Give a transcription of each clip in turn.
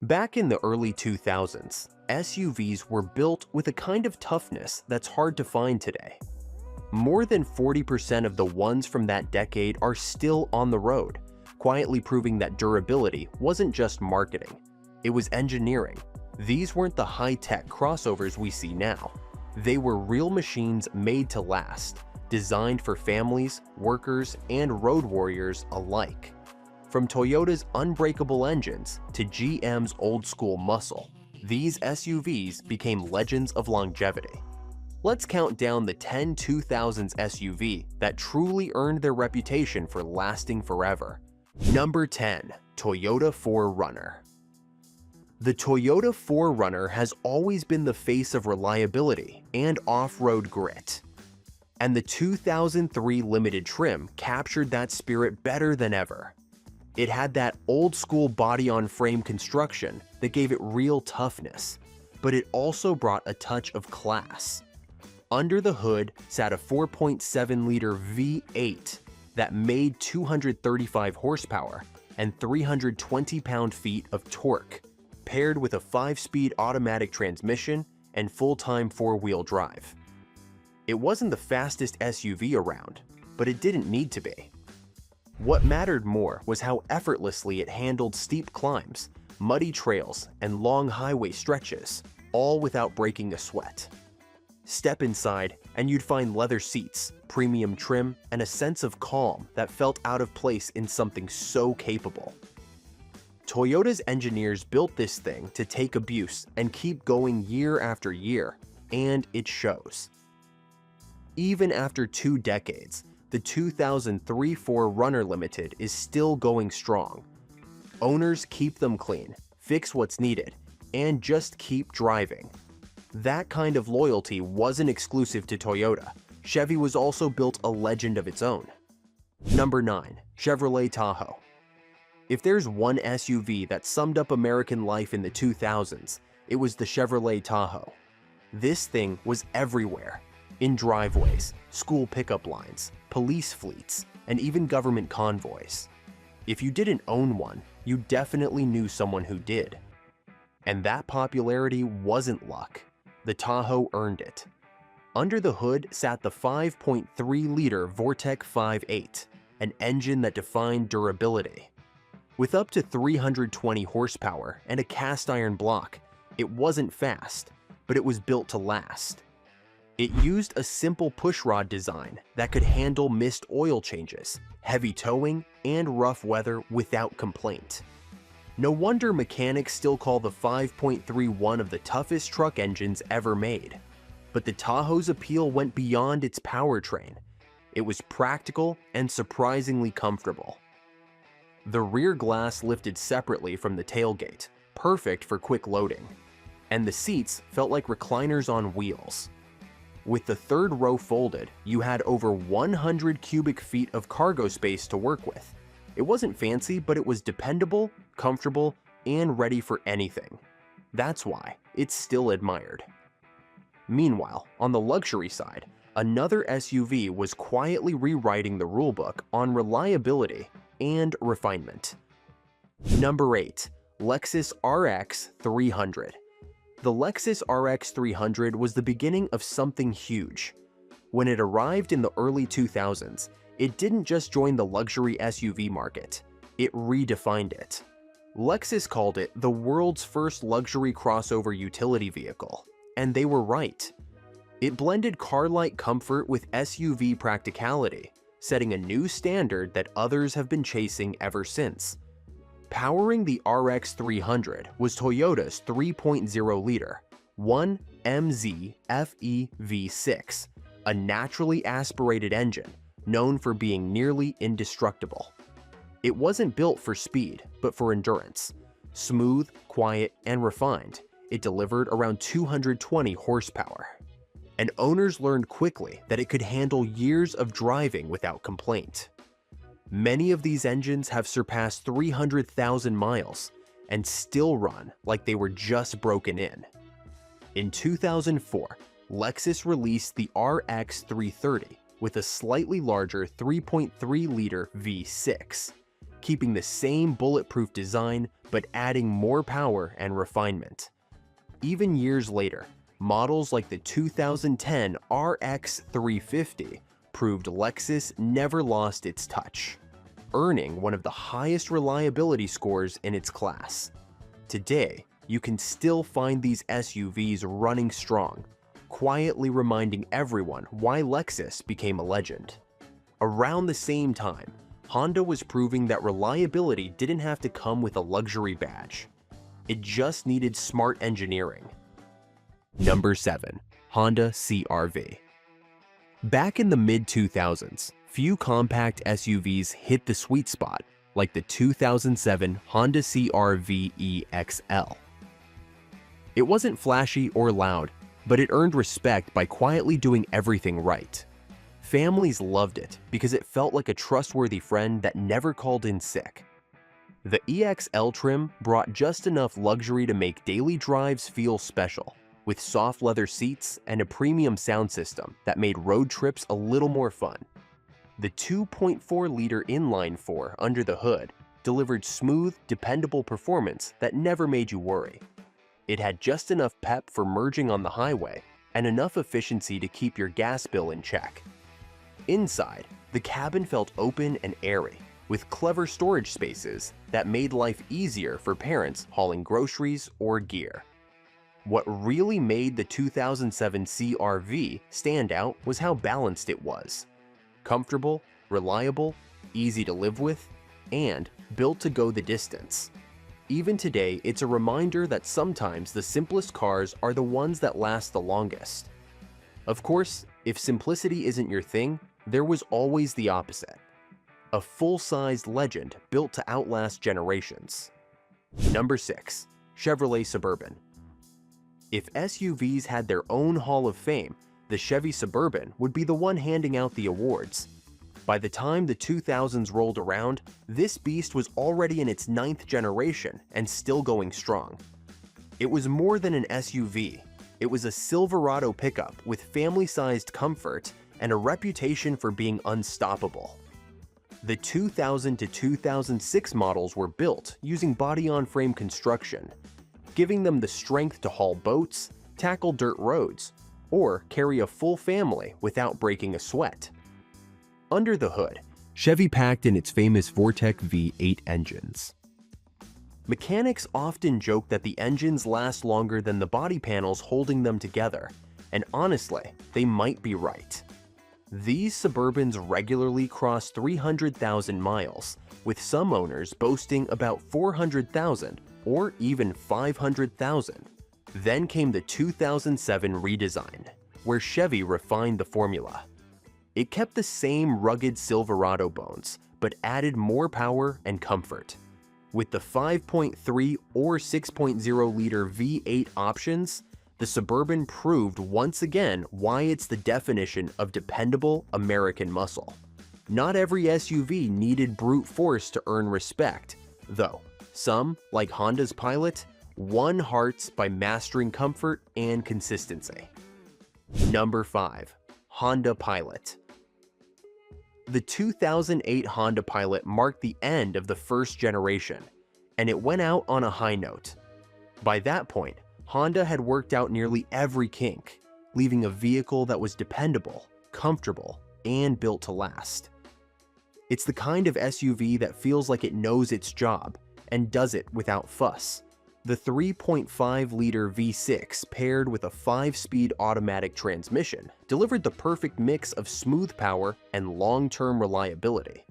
Back in the early 2000s, SUVs were built with a kind of toughness that's hard to find today. More than 40% of the ones from that decade are still on the road, quietly proving that durability wasn't just marketing, it was engineering. These weren't the high-tech crossovers we see now. They were real machines made to last, designed for families, workers, and road warriors alike. From Toyota's unbreakable engines to GM's old-school muscle, these SUVs became legends of longevity. Let's count down the 10 2000s SUV that truly earned their reputation for lasting forever. Number 10. Toyota 4Runner. The Toyota 4Runner has always been the face of reliability and off-road grit. And the 2003 limited trim captured that spirit better than ever. It had that old-school body-on-frame construction that gave it real toughness, but it also brought a touch of class. Under the hood sat a 4.7-liter V8 that made 235 horsepower and 320 pound-feet of torque, paired with a 5-speed automatic transmission and full-time 4-wheel drive. It wasn't the fastest SUV around, but it didn't need to be. What mattered more was how effortlessly it handled steep climbs, muddy trails, and long highway stretches, all without breaking a sweat. Step inside, and you'd find leather seats, premium trim, and a sense of calm that felt out of place in something so capable. Toyota's engineers built this thing to take abuse and keep going year after year, and it shows. Even after 2 decades, the 2003 4Runner Limited is still going strong. Owners keep them clean, fix what's needed, and just keep driving. That kind of loyalty wasn't exclusive to Toyota. Chevy was also built a legend of its own. Number 9. Chevrolet Tahoe. If there's one SUV that summed up American life in the 2000s, it was the Chevrolet Tahoe. This thing was everywhere. In driveways, school pickup lines, police fleets, and even government convoys. If you didn't own one, you definitely knew someone who did. And that popularity wasn't luck. The Tahoe earned it. Under the hood sat the 5.3-liter Vortec 5.8, an engine that defined durability. With up to 320 horsepower and a cast-iron block, it wasn't fast, but it was built to last. It used a simple pushrod design that could handle missed oil changes, heavy towing, and rough weather without complaint. No wonder mechanics still call the 5.3 one of the toughest truck engines ever made. But the Tahoe's appeal went beyond its powertrain. It was practical and surprisingly comfortable. The rear glass lifted separately from the tailgate, perfect for quick loading. And the seats felt like recliners on wheels. With the third row folded, you had over 100 cubic feet of cargo space to work with. It wasn't fancy, but it was dependable, comfortable, and ready for anything. That's why it's still admired. Meanwhile, on the luxury side, another SUV was quietly rewriting the rulebook on reliability and refinement. Number 8. Lexus RX 300. The Lexus RX 300 was the beginning of something huge. When it arrived in the early 2000s, it didn't just join the luxury SUV market, it redefined it. Lexus called it the world's first luxury crossover utility vehicle, and they were right. It blended car-like comfort with SUV practicality, setting a new standard that others have been chasing ever since. Powering the RX 300 was Toyota's 3.0-liter 1MZ FE V6, a naturally aspirated engine known for being nearly indestructible. It wasn't built for speed, but for endurance. Smooth, quiet, and refined, it delivered around 220 horsepower. And owners learned quickly that it could handle years of driving without complaint. Many of these engines have surpassed 300,000 miles and still run like they were just broken in. In 2004, Lexus released the RX 330 with a slightly larger 3.3-liter V6. keeping the same bulletproof design but adding more power and refinement. Even years later, models like the 2010 RX 350 proved Lexus never lost its touch, earning one of the highest reliability scores in its class. Today, you can still find these SUVs running strong, quietly reminding everyone why Lexus became a legend. Around the same time, Honda was proving that reliability didn't have to come with a luxury badge. It just needed smart engineering. Number 7. Honda CR-V. Back in the mid-2000s, few compact SUVs hit the sweet spot like the 2007 Honda CR-V EXL. It wasn't flashy or loud, but it earned respect by quietly doing everything right. Families loved it because it felt like a trustworthy friend that never called in sick. The EXL trim brought just enough luxury to make daily drives feel special, with soft leather seats and a premium sound system that made road trips a little more fun. The 2.4-liter inline-4 under the hood delivered smooth, dependable performance that never made you worry. It had just enough pep for merging on the highway and enough efficiency to keep your gas bill in check. Inside, the cabin felt open and airy, with clever storage spaces that made life easier for parents hauling groceries or gear. What really made the 2007 CR-V stand out was how balanced it was. Comfortable, reliable, easy to live with, and built to go the distance. Even today, it's a reminder that sometimes the simplest cars are the ones that last the longest. Of course, if simplicity isn't your thing, there was always the opposite. A full-sized legend built to outlast generations. Number 6. Chevrolet Suburban. If SUVs had their own Hall of Fame, the Chevy Suburban would be the one handing out the awards. By the time the 2000s rolled around, this beast was already in its 9th generation and still going strong. It was more than an SUV. It was a Silverado pickup with family-sized comfort and a reputation for being unstoppable. The 2000 to 2006 models were built using body-on-frame construction, giving them the strength to haul boats, tackle dirt roads, or carry a full family without breaking a sweat. Under the hood, Chevy packed in its famous Vortec V8 engines. Mechanics often joke that the engines last longer than the body panels holding them together, and honestly, they might be right. These Suburbans regularly cross 300,000 miles, with some owners boasting about 400,000 or even 500,000. Then came the 2007 redesign, where Chevy refined the formula. It kept the same rugged Silverado bones, but added more power and comfort. With the 5.3 or 6.0-liter V8 options, the Suburban proved once again why it's the definition of dependable American muscle. Not every SUV needed brute force to earn respect, though some, like Honda's Pilot, won hearts by mastering comfort and consistency. Number 5. Honda Pilot. The 2008 Honda Pilot marked the end of the first generation, and it went out on a high note. By that point, Honda had worked out nearly every kink, leaving a vehicle that was dependable, comfortable, and built to last. It's the kind of SUV that feels like it knows its job and does it without fuss. The 3.5-liter V6 paired with a 5-speed automatic transmission delivered the perfect mix of smooth power and long-term reliability,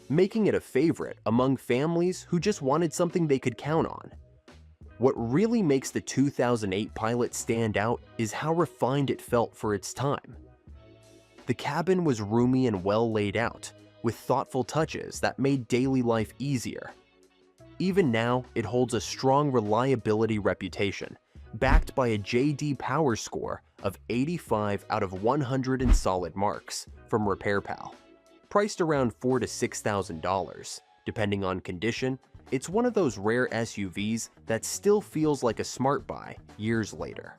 making it a favorite among families who just wanted something they could count on. What really makes the 2008 Pilot stand out is how refined it felt for its time. The cabin was roomy and well laid out, with thoughtful touches that made daily life easier. Even now, it holds a strong reliability reputation, backed by a J.D. Power score of 85 out of 100 in solid marks from RepairPal. Priced around $4,000 to $6,000, depending on condition, it's one of those rare SUVs that still feels like a smart buy years later.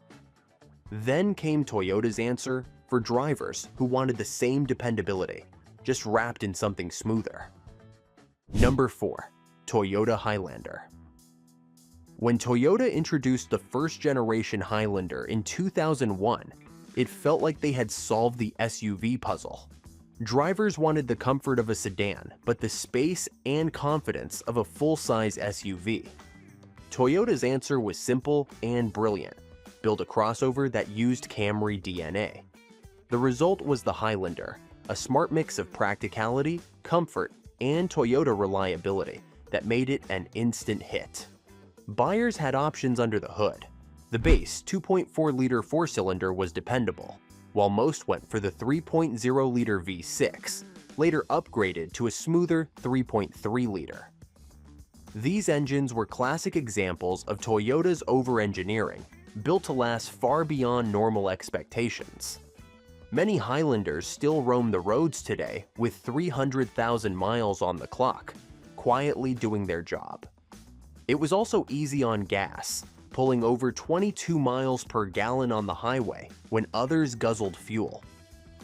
Then came Toyota's answer for drivers who wanted the same dependability, just wrapped in something smoother. Number 4. Toyota Highlander. When Toyota introduced the first-generation Highlander in 2001, it felt like they had solved the SUV puzzle. Drivers wanted the comfort of a sedan, but the space and confidence of a full-size SUV. Toyota's answer was simple and brilliant: build a crossover that used Camry DNA. The result was the Highlander, a smart mix of practicality, comfort, and Toyota reliability that made it an instant hit. Buyers had options under the hood. The base 2.4-liter four-cylinder was dependable, while most went for the 3.0-liter V6, later upgraded to a smoother 3.3-liter. These engines were classic examples of Toyota's over-engineering, built to last far beyond normal expectations. Many Highlanders still roam the roads today with 300,000 miles on the clock, quietly doing their job. It was also easy on gas, pulling over 22 miles per gallon on the highway when others guzzled fuel.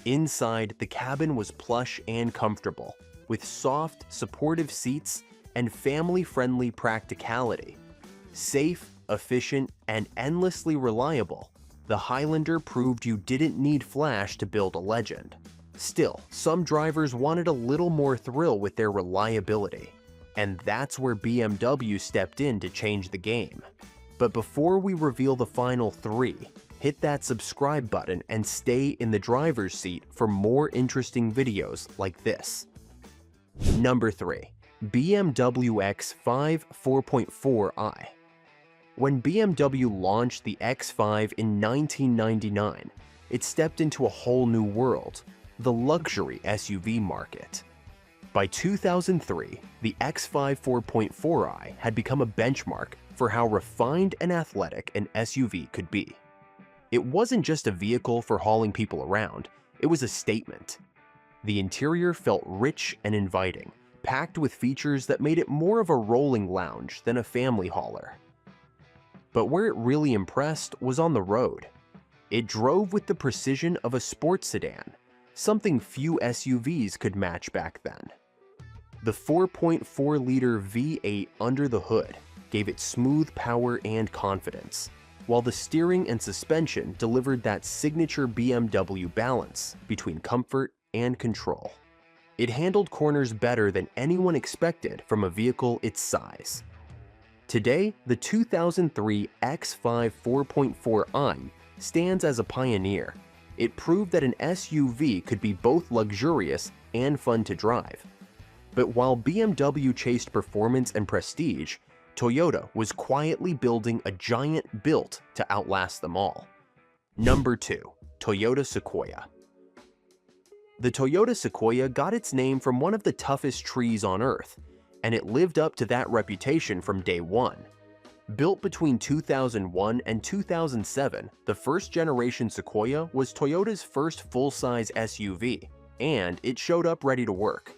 Inside, the cabin was plush and comfortable, with soft, supportive seats and family-friendly practicality. Safe, efficient, and endlessly reliable, the Highlander proved you didn't need flash to build a legend. Still, some drivers wanted a little more thrill with their reliability, and that's where BMW stepped in to change the game. But before we reveal the final three, hit that subscribe button and stay in the driver's seat for more interesting videos like this. Number 3. BMW X5 4.4i. When BMW launched the X5 in 1999, it stepped into a whole new world, the luxury SUV market. By 2003, the X5 4.4i had become a benchmark for how refined and athletic an SUV could be. It wasn't just a vehicle for hauling people around, it was a statement. The interior felt rich and inviting, packed with features that made it more of a rolling lounge than a family hauler. But where it really impressed was on the road. It drove with the precision of a sports sedan, something few SUVs could match back then. The 4.4-liter V8 under the hood gave it smooth power and confidence, while the steering and suspension delivered that signature BMW balance between comfort and control. It handled corners better than anyone expected from a vehicle its size. Today, the 2003 X5 4.4i stands as a pioneer. It proved that an SUV could be both luxurious and fun to drive. But while BMW chased performance and prestige, Toyota was quietly building a giant built to outlast them all. Number 2. Toyota Sequoia. The Toyota Sequoia got its name from one of the toughest trees on Earth, and it lived up to that reputation from day one. Built between 2001 and 2007, the first-generation Sequoia was Toyota's first full-size SUV, and it showed up ready to work.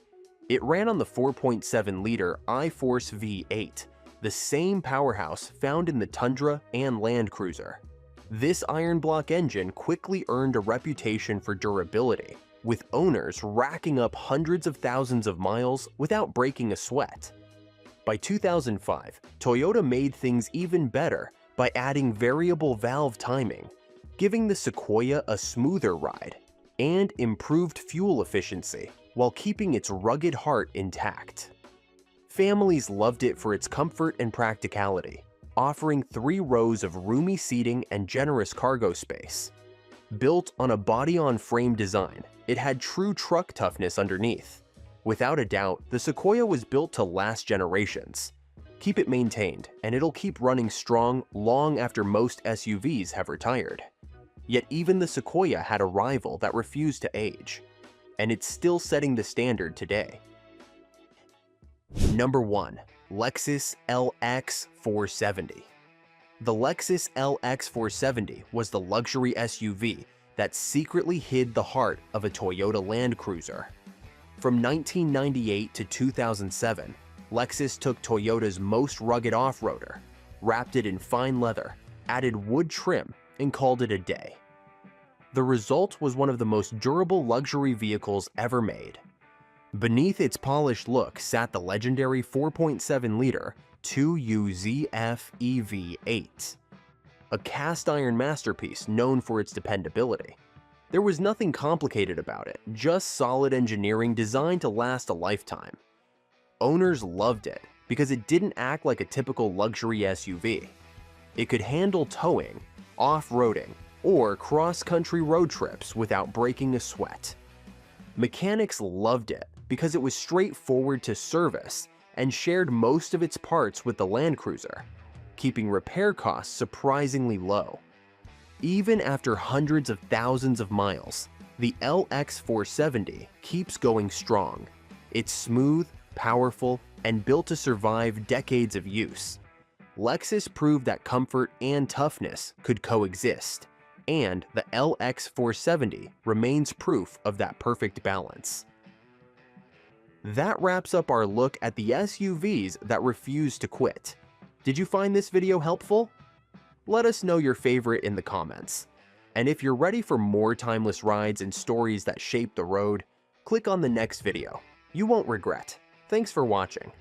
It ran on the 4.7-liter iForce V8, the same powerhouse found in the Tundra and Land Cruiser. This iron block engine quickly earned a reputation for durability, with owners racking up hundreds of thousands of miles without breaking a sweat. By 2005, Toyota made things even better by adding variable valve timing, giving the Sequoia a smoother ride, and improved fuel efficiency while keeping its rugged heart intact. Families loved it for its comfort and practicality, offering 3 rows of roomy seating and generous cargo space. Built on a body-on-frame design, it had true truck toughness underneath. Without a doubt, the Sequoia was built to last generations. Keep it maintained, and it'll keep running strong long after most SUVs have retired. Yet even the Sequoia had a rival that refused to age, and it's still setting the standard today. Number 1. Lexus LX 470. The Lexus LX 470 was the luxury SUV that secretly hid the heart of a Toyota Land Cruiser. From 1998 to 2007, Lexus took Toyota's most rugged off-roader, wrapped it in fine leather, added wood trim, and called it a day. The result was one of the most durable luxury vehicles ever made. Beneath its polished look sat the legendary 4.7-liter 2UZF EV8, a cast-iron masterpiece known for its dependability. There was nothing complicated about it, just solid engineering designed to last a lifetime. Owners loved it because it didn't act like a typical luxury SUV. It could handle towing, off-roading, or cross-country road trips without breaking a sweat. Mechanics loved it because it was straightforward to service and shared most of its parts with the Land Cruiser, keeping repair costs surprisingly low. Even after hundreds of thousands of miles, the LX470 keeps going strong. It's smooth, powerful, and built to survive decades of use. Lexus proved that comfort and toughness could coexist, and the LX470 remains proof of that perfect balance. That wraps up our look at the SUVs that refuse to quit. Did you find this video helpful? Let us know your favorite in the comments. And if you're ready for more timeless rides and stories that shape the road, click on the next video. You won't regret. Thanks for watching.